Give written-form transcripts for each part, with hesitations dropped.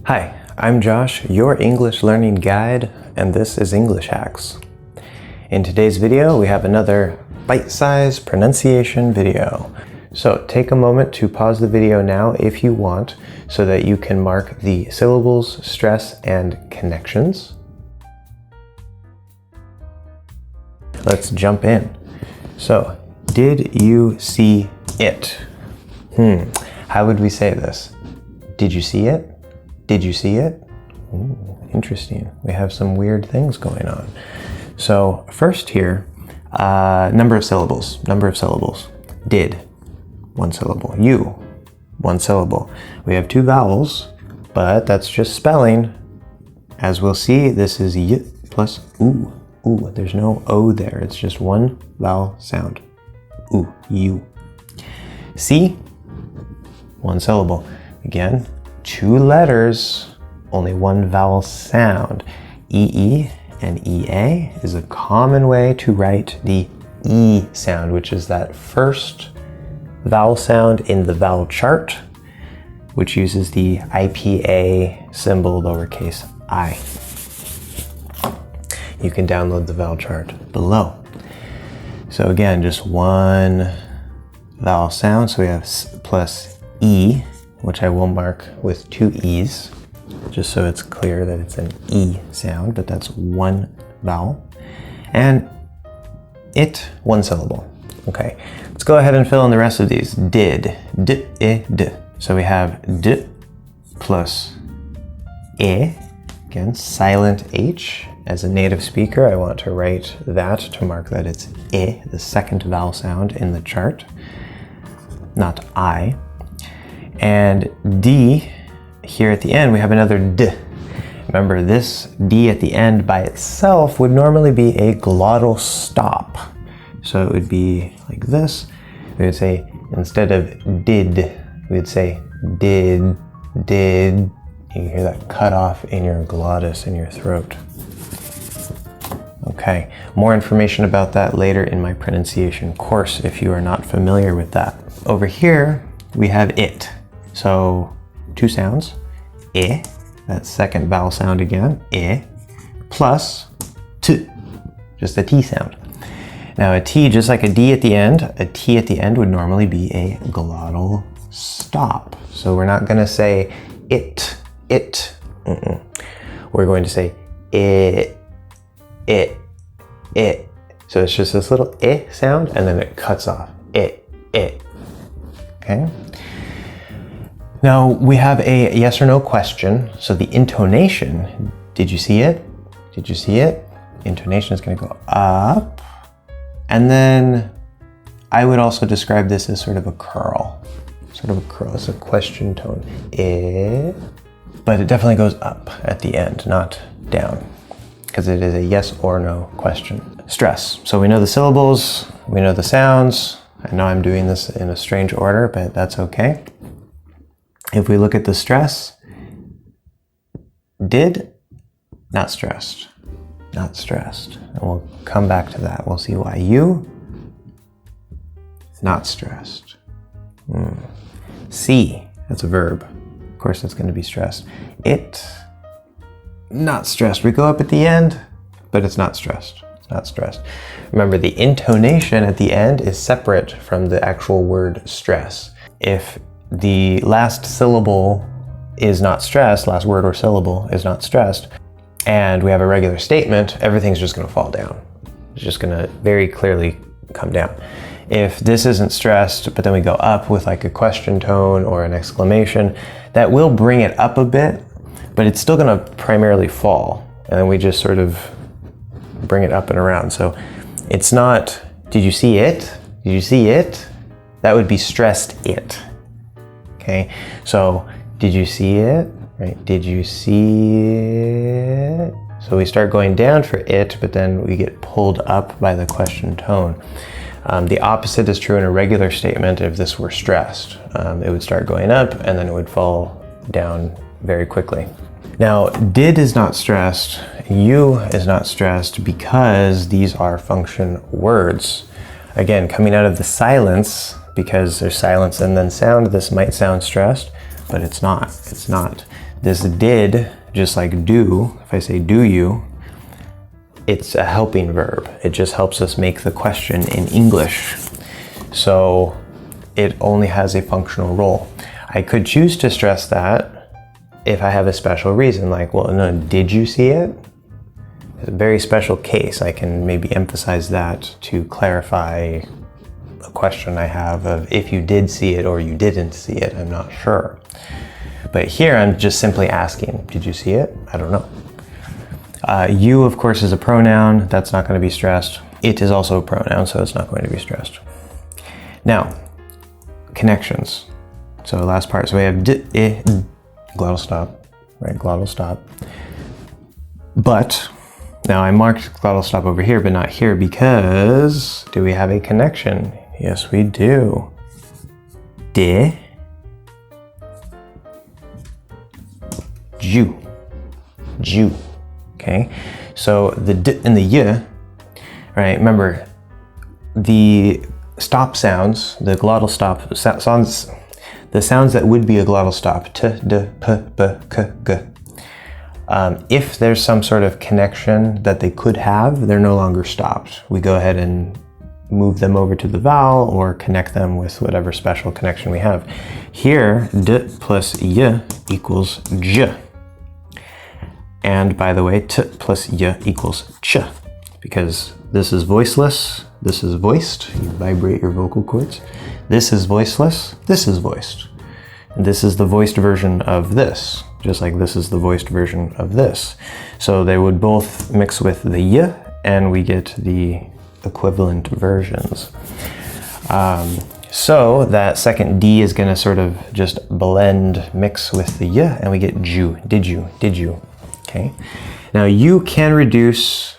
Hi, I'm Josh, your English learning guide, and this is English Hacks. In today's video, we have another bite-sized pronunciation video. So take a moment to pause the video now if you want, so that you can mark the syllables, stress, and connections. Let's jump in. So, did you see it? How would we say this? Did you see it? Did you see it? Ooh, interesting. We have some weird things going on. So first here, number of syllables. Did, one syllable. You, one syllable. We have two vowels, but that's just spelling. As we'll see, this is y plus oo. Ooh, there's no o there. It's just one vowel sound. Ooh, you. See, one syllable. Again, two letters, only one vowel sound. E and EA is a common way to write the E sound, which is that first vowel sound in the vowel chart, which uses the IPA symbol, lowercase I. You can download the vowel chart below. So again, just one vowel sound. So we have plus E, which I will mark with two E's, just so it's clear that it's an E sound, but that's one vowel. And it, one syllable. Okay, let's go ahead and fill in the rest of these. Did, d. So we have d plus e, again, silent H. As a native speaker, I want to write that to mark that it's e, the second vowel sound in the chart, not I. And D, here at the end, we have another D. Remember, this D at the end by itself would normally be a glottal stop. So it would be like this. We would say, instead of did, we would say did. You hear that cut off in your glottis, in your throat. Okay, more information about that later in my pronunciation course if you are not familiar with that. Over here, we have it. So two sounds, e, that second vowel sound again, e, plus t, just a T sound. Now a T, just like a D at the end, a T at the end would normally be a glottal stop. So we're not gonna say it. We're going to say it. So it's just this little eh sound and then it cuts off, it. Okay? Now we have a yes or no question. So the intonation, did you see it? Did you see it? Intonation is going to go up. And then I would also describe this as sort of a curl. It's a question tone. Eh. But it definitely goes up at the end, not down, because it is a yes or no question. Stress. So we know the syllables, we know the sounds. I know I'm doing this in a strange order, but that's okay. If we look at the stress, did, not stressed. And we'll come back to that. We'll see why. You, not stressed. See, that's a verb. Of course, that's going to be stressed. It, not stressed. We go up at the end, but it's not stressed. Remember, the intonation at the end is separate from the actual word stress. If the last syllable is not stressed, last word or syllable is not stressed, and we have a regular statement, everything's just going to fall down. It's just going to very clearly come down. If this isn't stressed, but then we go up with like a question tone or an exclamation, that will bring it up a bit, but it's still going to primarily fall. And then we just sort of bring it up and around. So it's not, did you see it? Did you see it? That would be stressed it. Okay, so did you see it? Right, did you see it? So we start going down for it, but then we get pulled up by the question tone. The opposite is true in a regular statement. If this were stressed, it would start going up and then it would fall down very quickly. Now, did is not stressed, you is not stressed because these are function words. Again, coming out of the silence, because there's silence and then sound, this might sound stressed, but it's not. This did, just like do, if I say do you, it's a helping verb. It just helps us make the question in English. So it only has a functional role. I could choose to stress that if I have a special reason, like, well, no, did you see it? It's a very special case. I can maybe emphasize that to clarify a question I have of if you did see it or you didn't see it, I'm not sure. But here I'm just simply asking, did you see it? I don't know. You, of course, is a pronoun. That's not going to be stressed. It is also a pronoun, so it's not going to be stressed. Now, connections. So last part. So we have glottal stop, right? Glottal stop. But now I marked glottal stop over here, but not here because do we have a connection? Yes, we do. De, ju, ju. Okay, so the d and the y, right? Remember, the stop sounds, the glottal stop sounds, the sounds that would be a glottal stop, t, d, p, b, k, g. If there's some sort of connection that they could have, they're no longer stopped. We go ahead and move them over to the vowel or connect them with whatever special connection we have. Here, d plus y equals j. And by the way, t plus y equals ch, because this is voiceless, this is voiced. You vibrate your vocal cords. This is voiceless, this is voiced. And this is the voiced version of this, just like this is the voiced version of this. So they would both mix with the y, and we get the equivalent versions. So that second D is going to sort of just blend, mix with the y, and we get ju, did you, did you. Okay. Now you can reduce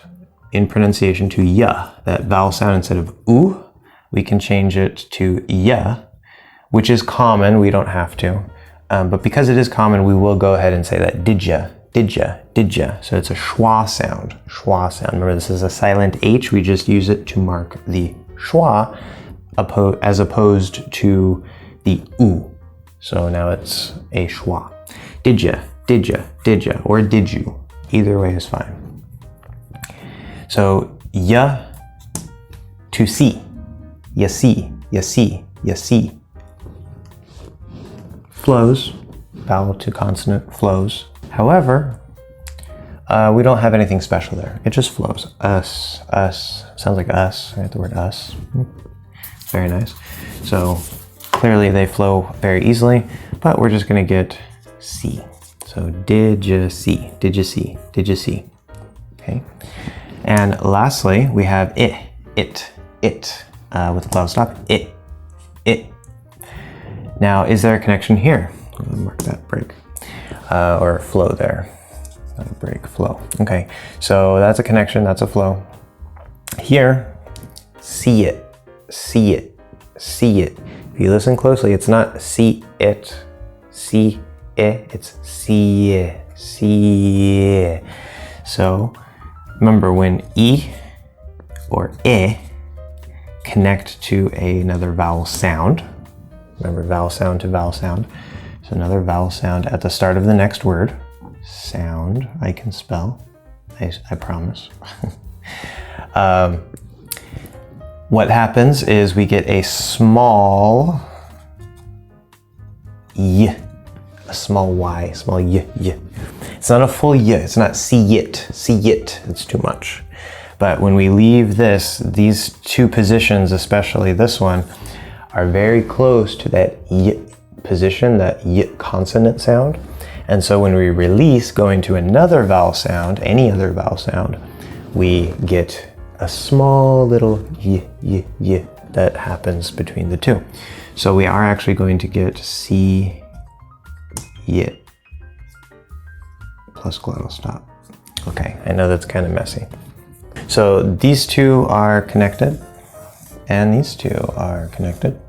in pronunciation to ya, that vowel sound instead of u, we can change it to ya, which is common, we don't have to. But because it is common, we will go ahead and say that did ya, did ya, did ya. So it's a schwa sound, schwa sound. Remember, this is a silent H, we just use it to mark the schwa as opposed to the u. So now it's a schwa. Did ya, did ya, did ya, or did you. Either way is fine. So ya, to see, ya see, ya see, ya see. Flows, vowel to consonant flows. However, we don't have anything special there. It just flows. Us, us, sounds like us, right? The word us. Very nice. So clearly they flow very easily, but we're just gonna get see. So did you see, did you see, did you see? Okay. And lastly, we have it, with the glottal stop, it. Now, is there a connection here? I'm gonna mark that break, or flow there. Not a break, flow. Okay, so that's a connection, that's a flow. Here, see it, see it, see it. If you listen closely, it's not see it, see it, it's see it, see it. So remember, when e or I connect to another vowel sound, remember vowel sound to vowel sound, so another vowel sound at the start of the next word, sound, I can spell, I promise. What happens is we get a small y, a small y, small y. It's not a full y, it's not see it, it's too much. But when we leave this, these two positions, especially this one, are very close to that y position, that y consonant sound. And so when we release going to another vowel sound, any other vowel sound, we get a small little y that happens between the two. So we are actually going to get see y plus glottal stop. Okay, I know that's kind of messy. So these two are connected and these two are connected,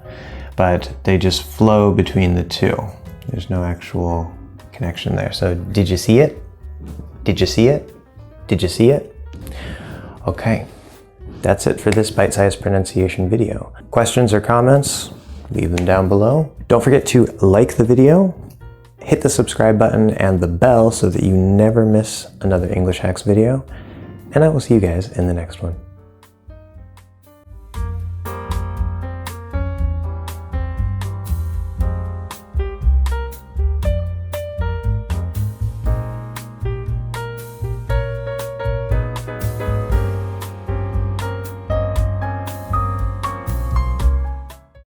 but they just flow between the two. There's no actual connection there. So did you see it? Did you see it? Did you see it? Okay, that's it for this bite-sized pronunciation video. Questions or comments? Leave them down below. Don't forget to like the video, hit the subscribe button and the bell so that you never miss another English Hacks video. And I will see you guys in the next one.